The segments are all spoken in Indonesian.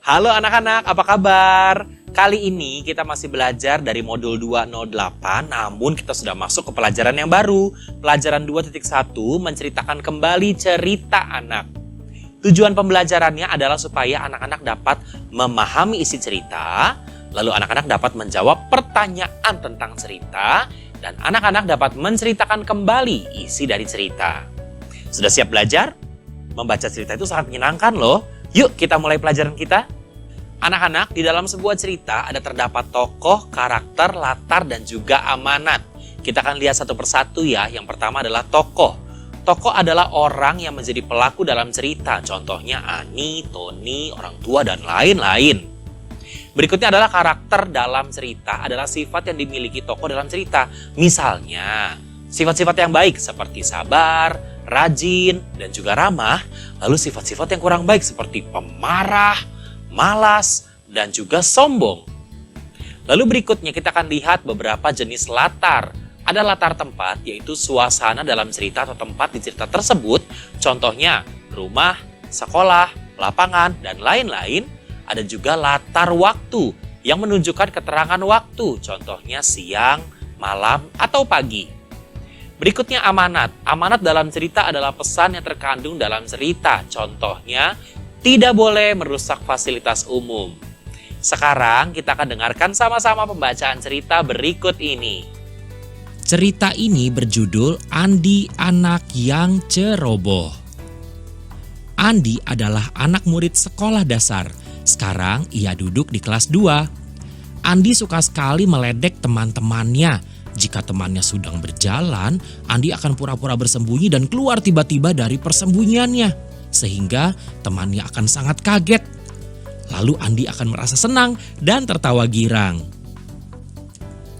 Halo anak-anak, apa kabar? Kali ini kita masih belajar dari modul 208, namun kita sudah masuk ke pelajaran yang baru. Pelajaran 2.1 menceritakan kembali cerita anak. Tujuan pembelajarannya adalah supaya anak-anak dapat memahami isi cerita, lalu anak-anak dapat menjawab pertanyaan tentang cerita, dan anak-anak dapat menceritakan kembali isi dari cerita. Sudah siap belajar? Membaca cerita itu sangat menyenangkan loh. Yuk kita mulai pelajaran kita. Anak-anak, di dalam sebuah cerita ada terdapat tokoh, karakter, latar, dan juga amanat. Kita akan lihat satu persatu ya. Yang pertama adalah tokoh. Tokoh adalah orang yang menjadi pelaku dalam cerita. Contohnya Ani, Tony, orang tua, dan lain-lain. Berikutnya adalah karakter dalam cerita. Adalah sifat yang dimiliki tokoh dalam cerita. Misalnya, sifat-sifat yang baik seperti sabar, rajin, dan juga ramah. Lalu sifat-sifat yang kurang baik seperti pemarah, malas, dan juga sombong. Lalu berikutnya kita akan lihat beberapa jenis latar. Ada latar tempat, yaitu suasana dalam cerita atau tempat di cerita tersebut. Contohnya rumah, sekolah, lapangan, dan lain-lain. Ada juga latar waktu yang menunjukkan keterangan waktu. Contohnya siang, malam, atau pagi. Berikutnya amanat. Amanat dalam cerita adalah pesan yang terkandung dalam cerita. Contohnya, tidak boleh merusak fasilitas umum. Sekarang kita akan dengarkan sama-sama pembacaan cerita berikut ini. Cerita ini berjudul Andi Anak yang Ceroboh. Andi adalah anak murid sekolah dasar. Sekarang ia duduk di kelas 2. Andi suka sekali meledek teman-temannya. Jika temannya sedang berjalan, Andi akan pura-pura bersembunyi dan keluar tiba-tiba dari persembunyiannya. Sehingga temannya akan sangat kaget. Lalu Andi akan merasa senang dan tertawa girang.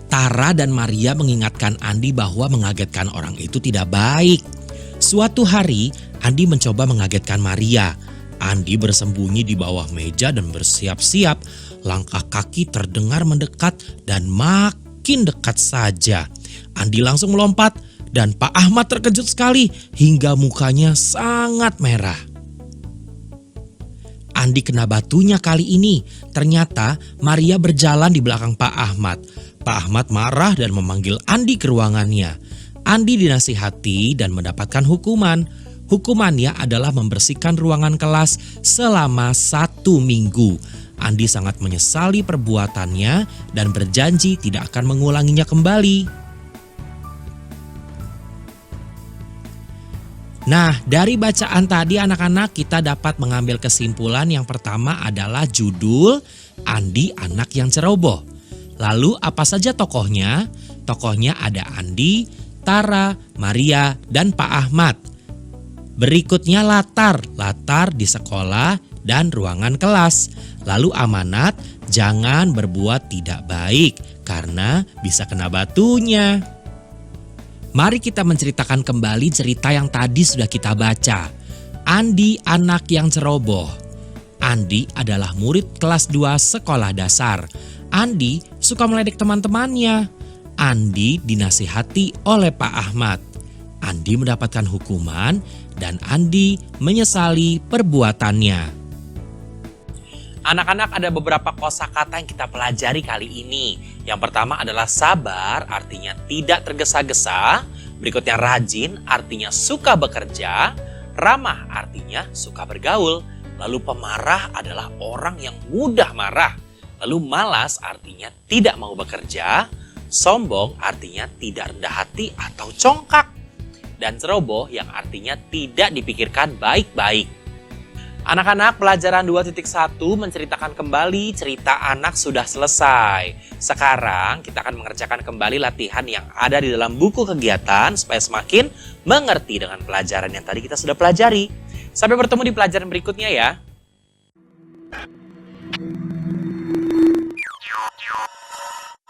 Tara dan Maria mengingatkan Andi bahwa mengagetkan orang itu tidak baik. Suatu hari, Andi mencoba mengagetkan Maria. Andi bersembunyi di bawah meja dan bersiap-siap. Langkah kaki terdengar mendekat dan makin dekat saja. Andi langsung melompat. Dan Pak Ahmad terkejut sekali hingga mukanya sangat merah. Andi kena batunya kali ini. Ternyata Maria berjalan di belakang Pak Ahmad. Pak Ahmad marah dan memanggil Andi ke ruangannya. Andi dinasihati dan mendapatkan hukuman. Hukumannya adalah membersihkan ruangan kelas selama 1 minggu. Andi sangat menyesali perbuatannya dan berjanji tidak akan mengulanginya kembali. Nah, dari bacaan tadi anak-anak kita dapat mengambil kesimpulan. Yang pertama adalah judul Andi Anak yang Ceroboh. Lalu apa saja tokohnya? Tokohnya ada Andi, Tara, Maria, dan Pak Ahmad. Berikutnya latar di sekolah dan ruangan kelas. Lalu amanat, jangan berbuat tidak baik karena bisa kena batunya. Mari kita menceritakan kembali cerita yang tadi sudah kita baca. Andi Anak yang Ceroboh. Andi adalah murid kelas 2 sekolah dasar. Andi suka meledek teman-temannya. Andi dinasihati oleh Pak Ahmad. Andi mendapatkan hukuman dan Andi menyesali perbuatannya. Anak-anak, ada beberapa kosakata yang kita pelajari kali ini. Yang pertama adalah sabar, artinya tidak tergesa-gesa. Berikutnya rajin, artinya suka bekerja. Ramah, artinya suka bergaul. Lalu pemarah adalah orang yang mudah marah. Lalu malas, artinya tidak mau bekerja. Sombong, artinya tidak rendah hati atau congkak. Dan ceroboh, yang artinya tidak dipikirkan baik-baik. Anak-anak, pelajaran 2.1 menceritakan kembali cerita anak sudah selesai. Sekarang kita akan mengerjakan kembali latihan yang ada di dalam buku kegiatan supaya semakin mengerti dengan pelajaran yang tadi kita sudah pelajari. Sampai bertemu di pelajaran berikutnya ya.